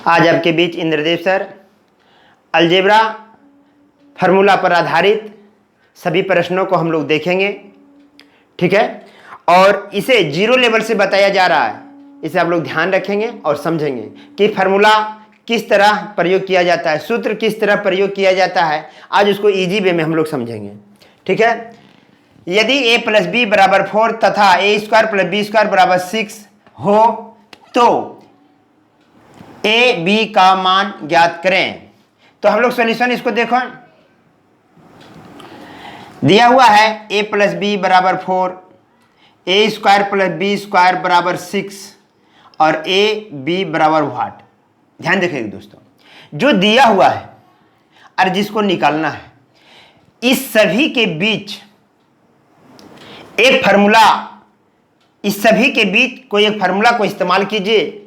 आज आपके बीच Indradev sir algebra formula पर आधारित सभी प्रश्नों को हम लोग देखेंगे, ठीक है। और इसे जीरो लेवल से बताया जा रहा है, इसे आप लोग ध्यान रखेंगे और समझेंगे कि फार्मूला किस तरह प्रयोग किया जाता है, सूत्र किस तरह प्रयोग किया जाता है। आज उसको इजी वे में हम लोग समझेंगे, ठीक है। यदि a प्लस बी बराबर 4 तथा a square plus B square बराबर 6 हो तो a b का मान ज्ञात करें। तो हम लोग सॉल्यूशन इसको देखो, दिया हुआ है a प्लस बी बराबर 4, a square plus B square बराबर 6 और a b बराबर व्हाट। ध्यान देखिए दोस्तों, जो दिया हुआ है और जिसको निकालना है, इस सभी के बीच एक फार्मूला, इस सभी के बीच कोई एक फार्मूला को इस्तेमाल कीजिए,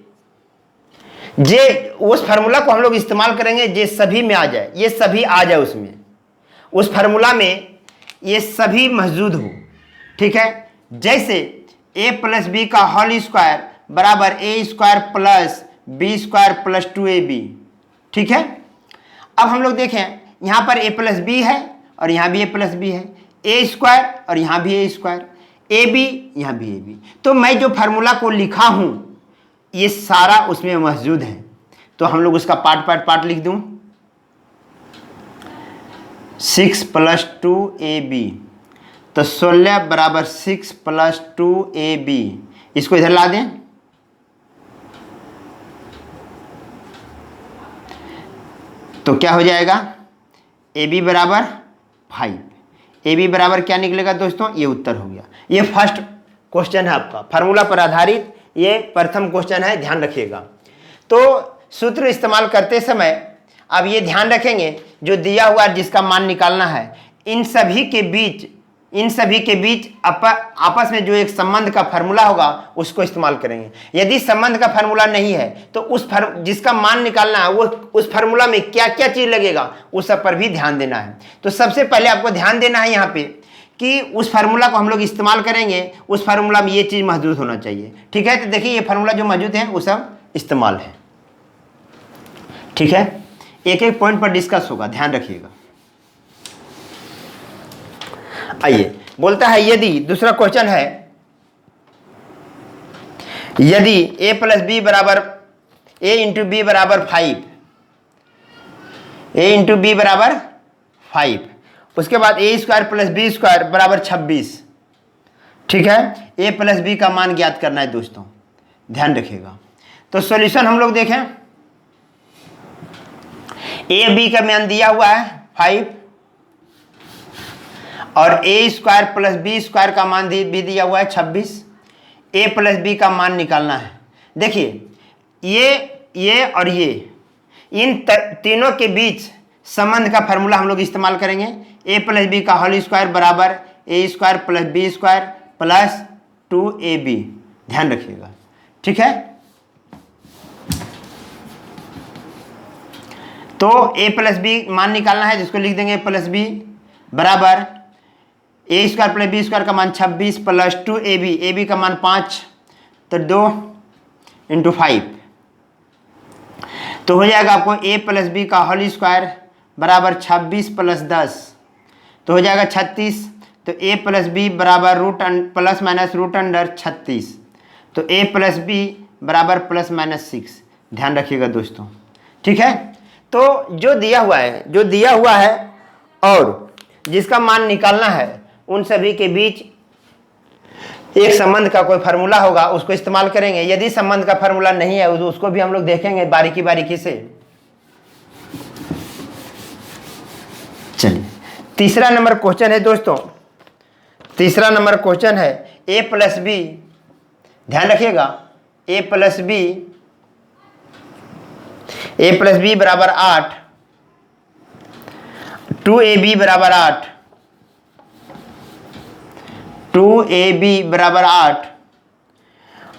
जे उस फार्मूला को हम लोग इस्तेमाल करेंगे जे सभी में आ जाए, ये सभी आ जाए उसमें, उस फार्मूला में ये सभी मौजूद हो, ठीक है। जैसे a प्लस बी का होल स्क्वायर बराबर a square plus B square plus 2ab, ठीक है। अब हम लोग देखें, यहाँ पर a प्लस बी है और यहाँ भी a प्लस बी है, a स्क्वायर और यहाँ भी a स्क्वायर, ए बी यहाँ भी ए बी। तो मैं जो फार्मूला को लिखा हूँ ये सारा उसमें मौजूद है, तो हम लोग उसका पार्ट लिख दूँ। 6 प्लस 2ab, तो 16 बराबर 6 प्लस 2ab, इसको इधर ला दें। तो क्या हो जाएगा, ab बराबर 5। ab बराबर क्या निकलेगा दोस्तों, ये उत्तर हो गया। ये फर्स्ट क्वेश्चन है आपका, फार्मूला पर आधारित ये प्रथम क्वेश्चन है, ध्यान रखिएगा। तो सूत्र इस्तेमाल करते समय अब ये ध्यान रखेंगे, जो दिया हुआ जिसका मान निकालना है, इन सभी के बीच आपस में जो एक संबंध का फार्मूला होगा उसको इस्तेमाल करेंगे। यदि संबंध का फार्मूला नहीं है तो जिसका मान निकालना है वो उस फार्मूला में क्या क्या चीज लगेगा उस सब पर भी ध्यान देना है। तो सबसे पहले आपको ध्यान देना है यहाँ पे कि उस फार्मूला को हम लोग इस्तेमाल करेंगे, उस फार्मूला में ये चीज मौजूद होना चाहिए, ठीक है। तो देखिए ये फार्मूला जो मौजूद है वो सब इस्तेमाल है, ठीक है। एक एक पॉइंट पर डिस्कस होगा, ध्यान रखिएगा। आइए, बोलता है यदि, दूसरा क्वेश्चन है, यदि a प्लस बी बराबर a इंटू बी बराबर 5, a इंटू बी बराबर 5, उसके बाद a square plus B square बराबर 26, ठीक है। a प्लस बी का मान ज्ञात करना है दोस्तों, ध्यान रखिएगा। तो सॉल्यूशन हम लोग देखें, a b का मान दिया हुआ है 5 और a square plus B square का मान भी दिया हुआ है 26। a प्लस बी का मान निकालना है। देखिए ये और ये, इन तीनों के बीच संबंध का फार्मूला हम लोग इस्तेमाल करेंगे। a प्लस बी का होल स्क्वायर बराबर a square plus B square plus 2ab, ध्यान रखिएगा, ठीक है। तो a प्लस बी मान निकालना है, जिसको लिख देंगे प्लस बी बराबर a square plus B square का मान 26 प्लस 2ab, ab का मान 5, तो 2 इंटू 5, तो हो जाएगा आपको a प्लस बी का होल स्क्वायर बराबर 26 प्लस 10, तो हो जाएगा 36। तो a प्लस बी बराबर प्लस माइनस रूट अंडर 36, तो a प्लस बी बराबर प्लस माइनस 6, ध्यान रखिएगा दोस्तों, ठीक है। तो जो दिया हुआ है और जिसका मान निकालना है, उन सभी के बीच एक संबंध का कोई फार्मूला होगा, उसको इस्तेमाल करेंगे। यदि संबंध का फार्मूला नहीं है उसको भी हम लोग देखेंगे बारीकी से। चलिए, तीसरा नंबर क्वेश्चन है दोस्तों, तीसरा नंबर क्वेश्चन है a प्लस बी, ध्यान रखिएगा, a प्लस बी बराबर 8, 2ab बराबर 8, 2ab बराबर 8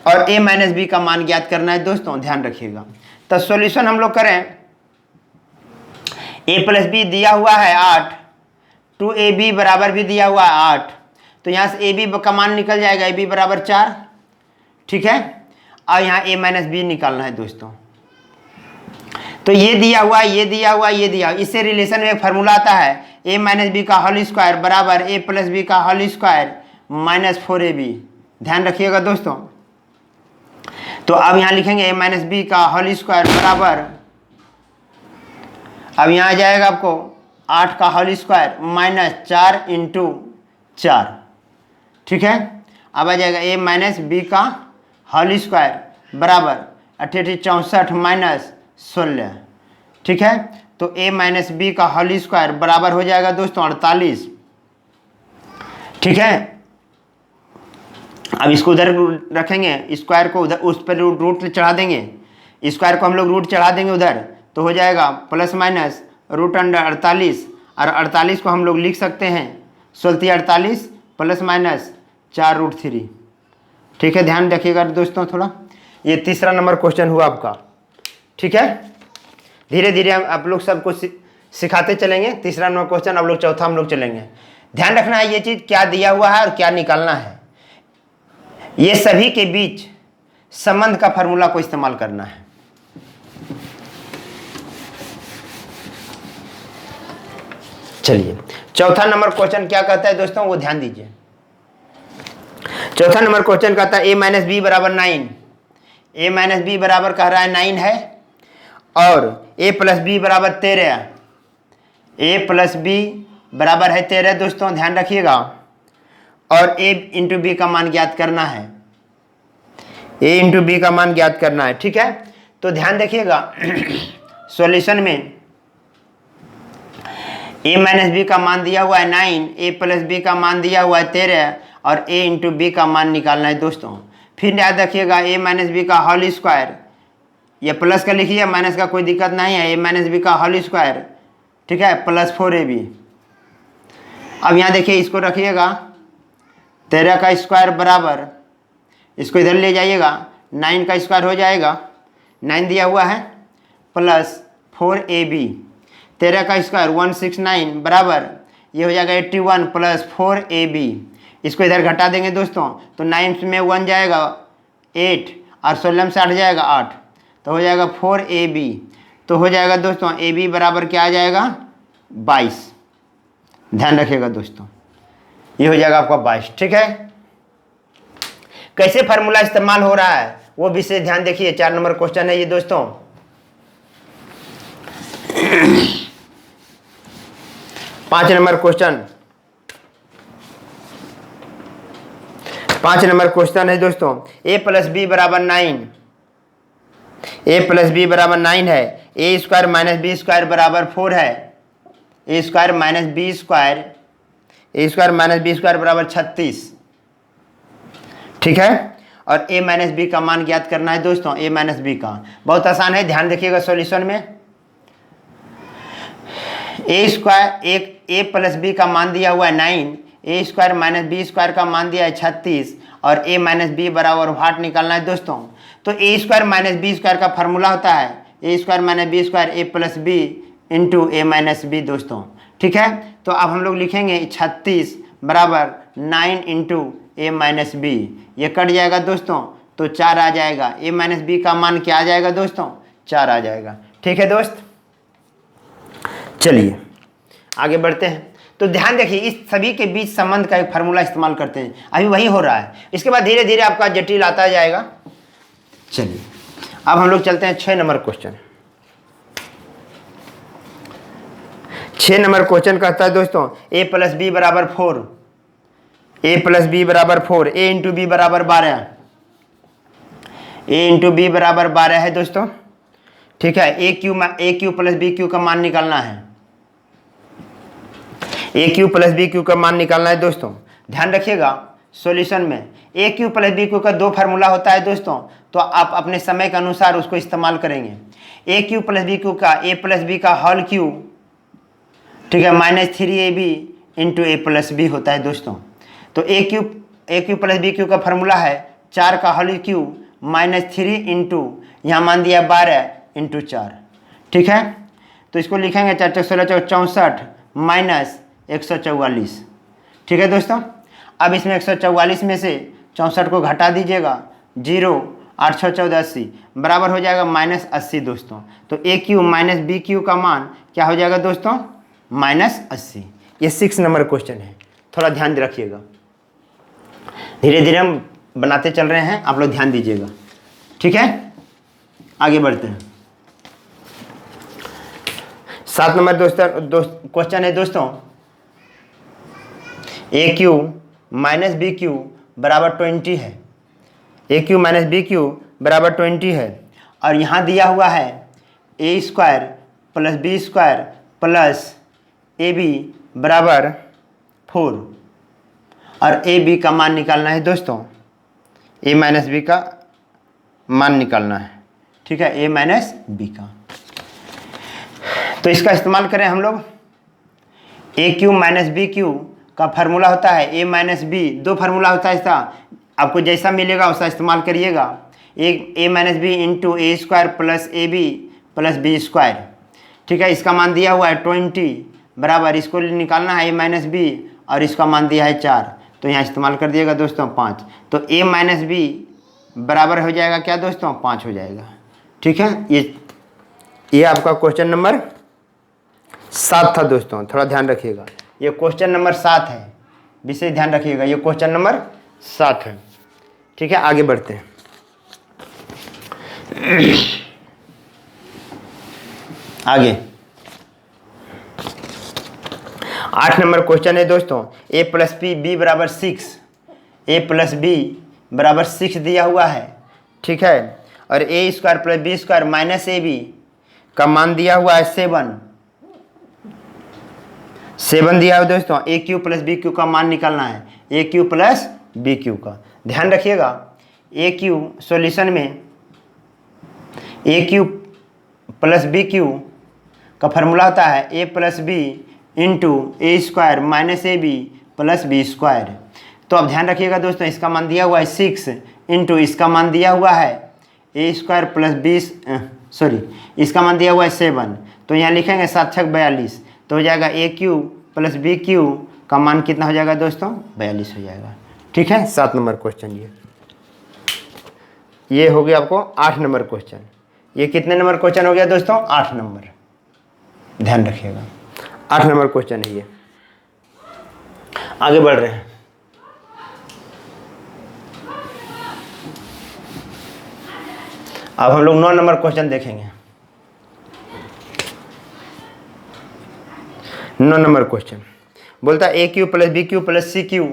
और a माइनस बी का मान ज्ञात करना है दोस्तों, ध्यान रखिएगा। तो सॉल्यूशन हम लोग करें, a प्लस बी दिया हुआ है 8, 2ab बराबर भी दिया हुआ है 8, तो यहाँ से ab का मान निकल जाएगा, ab बराबर 4, ठीक है। और यहाँ a माइनस बी निकालना है दोस्तों, तो ये दिया हुआ, ये दिया हुआ, ये दिया हुआ, इससे रिलेशन में एक फार्मूला आता है a माइनस बी का होल स्क्वायर बराबर a प्लस बी का होल स्क्वायर माइनस 4ab। ध्यान रखिएगा दोस्तों। तो अब यहाँ लिखेंगे a माइनस बी का होल स्क्वायर बराबर, अब यहाँ आ जाएगा आपको 8 का होल स्क्वायर माइनस 4 इंटू 4। ठीक है, अब आ जाएगा a माइनस बी का होल स्क्वायर बराबर 64 माइनस 16। ठीक है, तो a माइनस बी का होल स्क्वायर बराबर हो जाएगा दोस्तों 48। ठीक है, अब इसको उधर रखेंगे, स्क्वायर को उधर उस पर रूट चढ़ा देंगे, स्क्वायर को हम लोग रूट चढ़ा देंगे उधर, तो हो जाएगा प्लस माइनस रूट अंडर 48, और 48 को हम लोग लिख सकते हैं 16 प्लस माइनस 4√3। ठीक है, ध्यान रखिएगा दोस्तों थोड़ा। ये तीसरा नंबर क्वेश्चन हुआ आपका। ठीक है, धीरे धीरे आप लोग सबको सिखाते चलेंगे। तीसरा नंबर क्वेश्चन, आप लोग चौथा हम लोग चलेंगे। ध्यान रखना है ये चीज़ क्या दिया हुआ है और क्या निकालना है, ये सभी के बीच संबंध का फार्मूला को इस्तेमाल करना है। चलिए, चौथा नंबर क्वेश्चन क्या कहता है दोस्तों, वो ध्यान दीजिए। चौथा नंबर क्वेश्चन कहता है a माइनस बी बराबर 9। a माइनस बी बराबर कह रहा है 9 है, और a प्लस बी बराबर 13। a प्लस बी बराबर है 13 दोस्तों, ध्यान रखिएगा। और a इंटू बी का मान ज्ञात करना है, a इंटू बी का मान ज्ञात करना है। ठीक है, तो ध्यान रखिएगा सॉल्यूशन में a माइनस बी का मान दिया हुआ है 9, a प्लस बी का मान दिया हुआ है 13, और a इंटू बी का मान निकालना है दोस्तों। फिर याद रखिएगा a माइनस बी का होल स्क्वायर, ये प्लस का लिखिए, माइनस का कोई दिक्कत नहीं है, a माइनस बी का होल स्क्वायर, ठीक है, प्लस 4ab। अब यहाँ देखिए, इसको रखिएगा 13 का स्क्वायर बराबर, इसको इधर ले जाइएगा, 9 का स्क्वायर हो जाएगा, 9 दिया हुआ है, प्लस 4ab। 13 का स्क्वायर 169 बराबर, ये हो जाएगा 81 प्लस 4ab। इसको इधर घटा देंगे दोस्तों, तो 9 में 1 जाएगा 8, और 16 में से 8 जाएगा 8, तो हो जाएगा 4ab। तो हो जाएगा दोस्तों ab बराबर क्या आ जाएगा 22। ध्यान रखिएगा दोस्तों, ये हो जाएगा आपका 22। ठीक है, कैसे फार्मूला इस्तेमाल हो रहा है वो विषय ध्यान देखिए। 4 नंबर क्वेश्चन है ये दोस्तों। 5 नंबर क्वेश्चन, 5 नंबर क्वेश्चन है दोस्तों, a प्लस बी बराबर 9, a प्लस बी बराबर 9 है, a square minus b square बराबर 4 है, a square minus b square, a square minus b square बराबर 36। ठीक है, और a माइनस बी का मान ज्ञात करना है दोस्तों। a माइनस बी का बहुत आसान है, ध्यान रखिएगा सॉल्यूशन में। a square a plus b का मान दिया हुआ है 9, a square minus b square का मान दिया है 36, और a माइनस बी बराबर वाट निकालना है दोस्तों। तो a square minus b square का फार्मूला होता है a square minus b square a plus B into a minus b दोस्तों। ठीक है, तो अब हम लोग लिखेंगे 36 बराबर 9 इंटू a माइनस बी, ये कट जाएगा दोस्तों, तो 4 आ जाएगा। a माइनस बी का मान क्या आ जाएगा दोस्तों, 4 आ जाएगा। ठीक है दोस्त, चलिए आगे बढ़ते हैं। तो ध्यान देखिए, इस सभी के बीच संबंध का एक फार्मूला इस्तेमाल करते हैं, अभी वही हो रहा है। इसके बाद धीरे धीरे आपका जटिल आता जाएगा। चलिए अब हम लोग चलते हैं 6 नंबर क्वेश्चन। 6 नंबर क्वेश्चन कहता है दोस्तों, a प्लस बी बराबर 4, a प्लस बी बराबर 4, a इंटू बी बराबर 12, a इंटू बी बराबर 12 है दोस्तों। ठीक है, a cube plus B cube का मान निकालना है, a cube plus B cube का मान निकालना है दोस्तों। ध्यान रखिएगा सॉल्यूशन में a cube plus B cube का 2 फार्मूला होता है दोस्तों, तो आप अपने समय के अनुसार उसको इस्तेमाल करेंगे। a cube plus B cube का a प्लस बी का होल क्यू, ठीक है, minus 3ab into a plus b होता है दोस्तों। तो a cube plus B cube का फार्मूला है 4 का होल क्यू माइनस 3 इंटू, यहाँ मान दिया 12 इंटू 4। ठीक है, तो इसको लिखेंगे 4 16 64 माइनस 144। ठीक है दोस्तों, अब इसमें 144 में से 64 को घटा दीजिएगा, 0 8 6 14 80 बराबर हो जाएगा -80 दोस्तों। तो ए क्यू माइनस बी क्यू का मान क्या हो जाएगा दोस्तों? -80। ये 6 नंबर क्वेश्चन है, थोड़ा ध्यान रखिएगा। धीरे धीरे हम बनाते चल रहे हैं, आप लोग ध्यान दीजिएगा, ठीक है। आगे बढ़ते हैं। 7 नंबर क्वेश्चन है दोस्तों, A cube minus B cube बराबर 20 है। A cube minus B cube बराबर 20 है और यहाँ दिया हुआ है A square plus B square plus A B बराबर 4 और ए बी का मान निकालना है दोस्तों। ए माइनस बी का मान निकालना है, ठीक है, ए माइनस बी का। तो इसका इस्तेमाल करें हम लोग। ए क्यू माइनस बी क्यू का फार्मूला होता है ए माइनस बी, 2 फार्मूला होता है इसका, आपको जैसा मिलेगा उसका इस्तेमाल करिएगा। एक A minus B into A square plus A B plus B square, ठीक है। इसका मान दिया हुआ है 20 बराबर, इसको निकालना है ए माइनस बी और इसका मान दिया है 4, तो यहाँ इस्तेमाल कर दिएगा दोस्तों 5। तो ए माइनस बी बराबर हो जाएगा क्या दोस्तों? 5 हो जाएगा, ठीक है। ये आपका क्वेश्चन नंबर 7 था दोस्तों, थोड़ा ध्यान रखिएगा। ये क्वेश्चन नंबर 7 है, विशेष ध्यान रखिएगा, ये क्वेश्चन नंबर 7 है, ठीक है। आगे बढ़ते हैं। आगे 8 नंबर क्वेश्चन है दोस्तों, ए प्लस बी बराबर 6, ए प्लस बी बराबर 6 दिया हुआ है, ठीक है। और A square plus B square minus A B का मान दिया हुआ है 7 दिया है दोस्तों। A cube plus B cube का मान निकालना है, A cube plus B cube का। ध्यान रखिएगा, ए क्यू सॉल्यूशन में A cube plus B cube का फार्मूला होता है A plus B into A square minus A B plus B square. तो अब ध्यान रखिएगा दोस्तों, इसका मान दिया हुआ है 6 इंटू इसका मान दिया हुआ है ए स्क्वायर प्लस इसका मान दिया हुआ है 7, तो यहाँ लिखेंगे 7 6 42, तो हो जाएगा A cube plus B cube का मान कितना हो जाएगा दोस्तों? 42 हो जाएगा, ठीक है। 7 नंबर क्वेश्चन ये हो गया आपको 8 नंबर क्वेश्चन। ये कितने नंबर क्वेश्चन हो गया दोस्तों? 8 नंबर, ध्यान रखिएगा 8 नंबर क्वेश्चन है ये। आगे बढ़ रहे हैं। अब हम लोग 9 नंबर क्वेश्चन देखेंगे। 9 नंबर क्वेश्चन बोलता है A cube plus B cube plus C cube,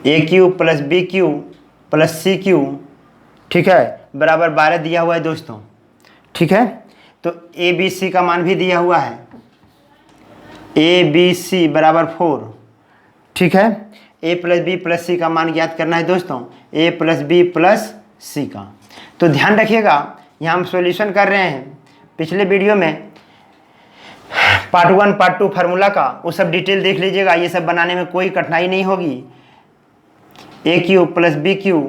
A cube plus B cube plus C cube, ठीक है, बराबर 12 दिया हुआ है दोस्तों, ठीक है। तो ए बी सी का मान भी दिया हुआ है, ए बी सी बराबर 4, ठीक है। A plus B plus C का मान ज्ञात करना है दोस्तों, A plus B plus C का। तो ध्यान रखिएगा, यहाँ हम सॉल्यूशन कर रहे हैं। पिछले वीडियो में पार्ट 1 पार्ट 2 फार्मूला का वो सब डिटेल देख लीजिएगा, ये सब बनाने में कोई कठिनाई नहीं होगी। A cube plus B cube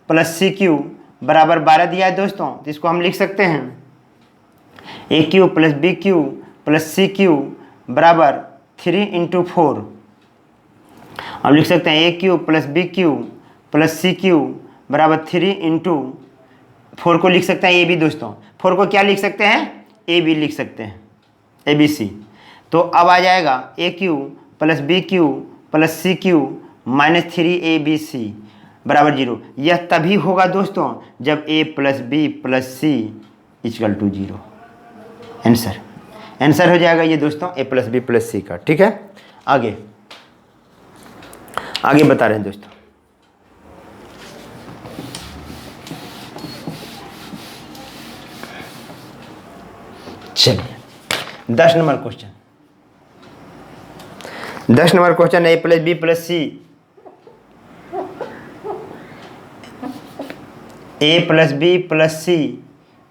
plus C cube बराबर 12 दिया है दोस्तों, तो इसको हम लिख सकते हैं A cube plus B cube plus C cube बराबर 3 इंटू 4। हम लिख सकते हैं A cube plus B cube plus C cube बराबर 3 इंटू 4 को लिख सकते हैं ए बी दोस्तों। 4 को क्या लिख सकते हैं? ए बी लिख सकते हैं, ए बी सी। तो अब आ जाएगा A cube plus B cube plus C cube minus 3 A B C बराबर 0। यह तभी होगा दोस्तों जब A plus B plus C equal to 0। Answer हो जाएगा ये दोस्तों A plus B plus C का, ठीक है। आगे बता रहे हैं दोस्तों। चलिए 10 number question. 10 number question A plus B plus C, A plus B plus C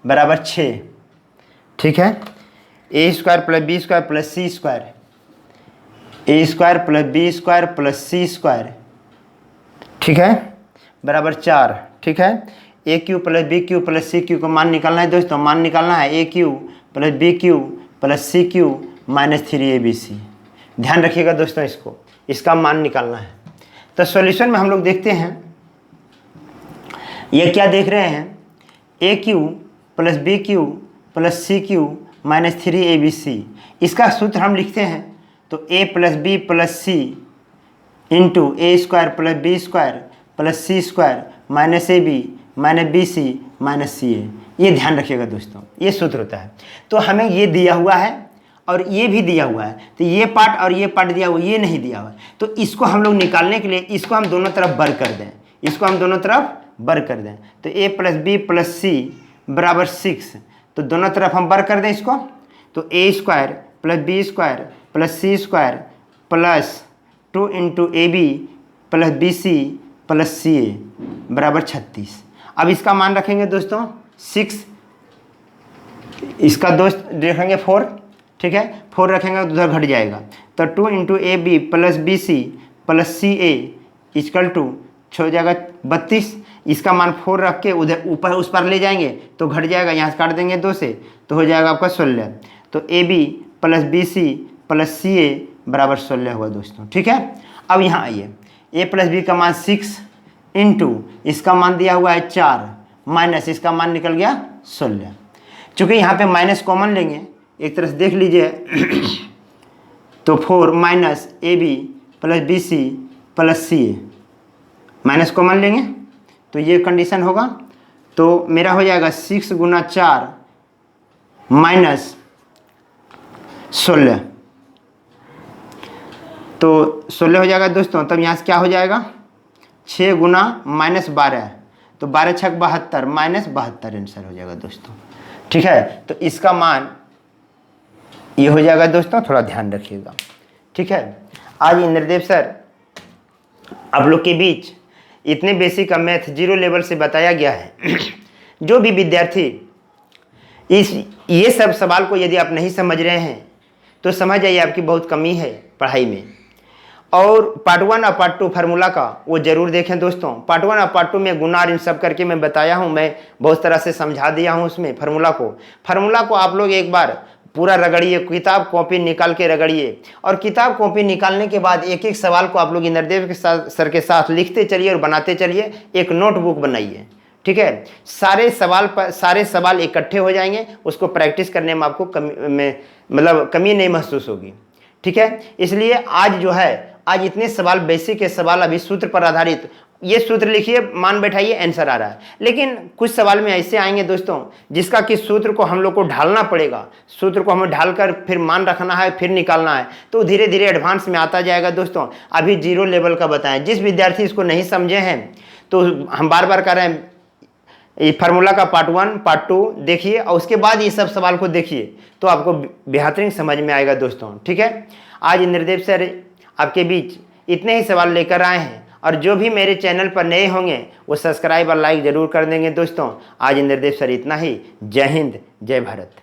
बराबर 6, ठीक है। A square plus B square plus C square, A square plus B square plus C square, ठीक है, बराबर 4, ठीक है। A cube plus B cube plus C cube का मान निकालना है दोस्तों। मान निकालना है A cube plus B cube plus C cube minus 3 A B सी। ध्यान रखिएगा दोस्तों, इसका मान निकालना है। तो सॉल्यूशन में हम लोग देखते हैं, ये क्या देख रहे हैं, A cube plus B cube plus C cube minus 3abc। इसका सूत्र हम लिखते हैं तो a plus B plus C into A square plus B square plus C square minus A B minus B C minus C A. ये ध्यान रखिएगा दोस्तों, ये सूत्र होता है। तो हमें ये दिया हुआ है और ये भी दिया हुआ है, तो ये पार्ट और ये पार्ट दिया हुआ, ये नहीं दिया हुआ है। तो इसको हम लोग निकालने के लिए इसको हम दोनों तरफ बर कर दें, इसको हम दोनों तरफ बर कर दें। तो a plus B plus C बराबर 6, तो दोनों तरफ हम बर कर दें इसको। तो A square plus B square plus C square plus 2 into A B plus B C plus C A बराबर 36। अब इसका मान रखेंगे दोस्तों 6, इसका दोस्त रखेंगे 4, ठीक है, 4 रखेंगे तो उधर घट जाएगा। तो 2 into A B plus B C plus C a equal to हो जाएगा 32। इसका मान 4 रख के उधर ऊपर उस पर ले जाएंगे तो घट जाएगा, यहाँ से काट देंगे 2 से तो हो जाएगा आपका 16। तो A B plus B C plus C A बराबर 16 हुआ दोस्तों, ठीक है। अब यहाँ आइए, ए प्लस बी का मान 6 इंटू इसका मान दिया हुआ है 4 माइनस इसका मान निकल गया 16। चूँकि यहाँ पे माइनस कॉमन लेंगे, एक तरह से देख लीजिए तो 4 minus A B plus B C plus C a, minus common लेंगे तो ये कंडीशन होगा। तो मेरा हो जाएगा 6 गुना 4 माइनस 16, तो 16 हो जाएगा दोस्तों। तब यहाँ से क्या हो जाएगा 6 गुना माइनस 12, तो 12 छक 72 माइनस 72 आंसर हो जाएगा दोस्तों, ठीक है। तो इसका मान ये हो जाएगा दोस्तों, थोड़ा ध्यान रखिएगा, ठीक है। आज इंद्रदेव सर आप लोग के बीच इतने बेसिक का मैथ 0 लेवल से बताया गया है। जो भी विद्यार्थी ये सब सवाल को यदि आप नहीं समझ रहे हैं तो समझ जाइए आपकी बहुत कमी है पढ़ाई में। और पार्ट 1 और पार्ट 2 फार्मूला का वो जरूर देखें दोस्तों। पार्ट 1 और पार्ट 2 में गुना और इन सब करके मैं बताया हूँ, मैं बहुत तरह से समझा दिया हूँ उसमें फार्मूला को आप लोग एक बार पूरा रगड़िए, किताब कॉपी निकाल के रगड़िए। और किताब कॉपी निकालने के बाद एक एक सवाल को आप लोग इंद्रदेव के साथ सर के साथ लिखते चलिए और बनाते चलिए। एक नोटबुक बनाइए, ठीक है। सारे सवाल इकट्ठे हो जाएंगे, उसको प्रैक्टिस करने में आपको कमी नहीं महसूस होगी, ठीक है। इसलिए आज जो है, आज इतने सवाल बेसिक के सवाल अभी सूत्र पर आधारित, ये सूत्र लिखिए, मान बैठाइए, आंसर आ रहा है। लेकिन कुछ सवाल में ऐसे आएंगे दोस्तों जिसका कि सूत्र को हम लोग को ढालना पड़ेगा, सूत्र को हमें ढालकर फिर मान रखना है, फिर निकालना है। तो धीरे धीरे एडवांस में आता जाएगा दोस्तों। अभी 0 लेवल का बताएं। जिस विद्यार्थी इसको नहीं समझे हैं तो हम बार बार कर रहे हैं, ये फार्मूला का पार्ट 1 पार्ट 2 देखिए और उसके बाद ये सब सवाल को देखिए तो आपको बेहतरीन समझ में आएगा दोस्तों, ठीक है। आज इंद्रदेव सर आपके बीच इतने ही सवाल लेकर आए हैं और जो भी मेरे चैनल पर नए होंगे वो सब्सक्राइब और लाइक ज़रूर कर देंगे दोस्तों। आज इंद्रदेव सर इतना ही। जय हिंद, जय भारत।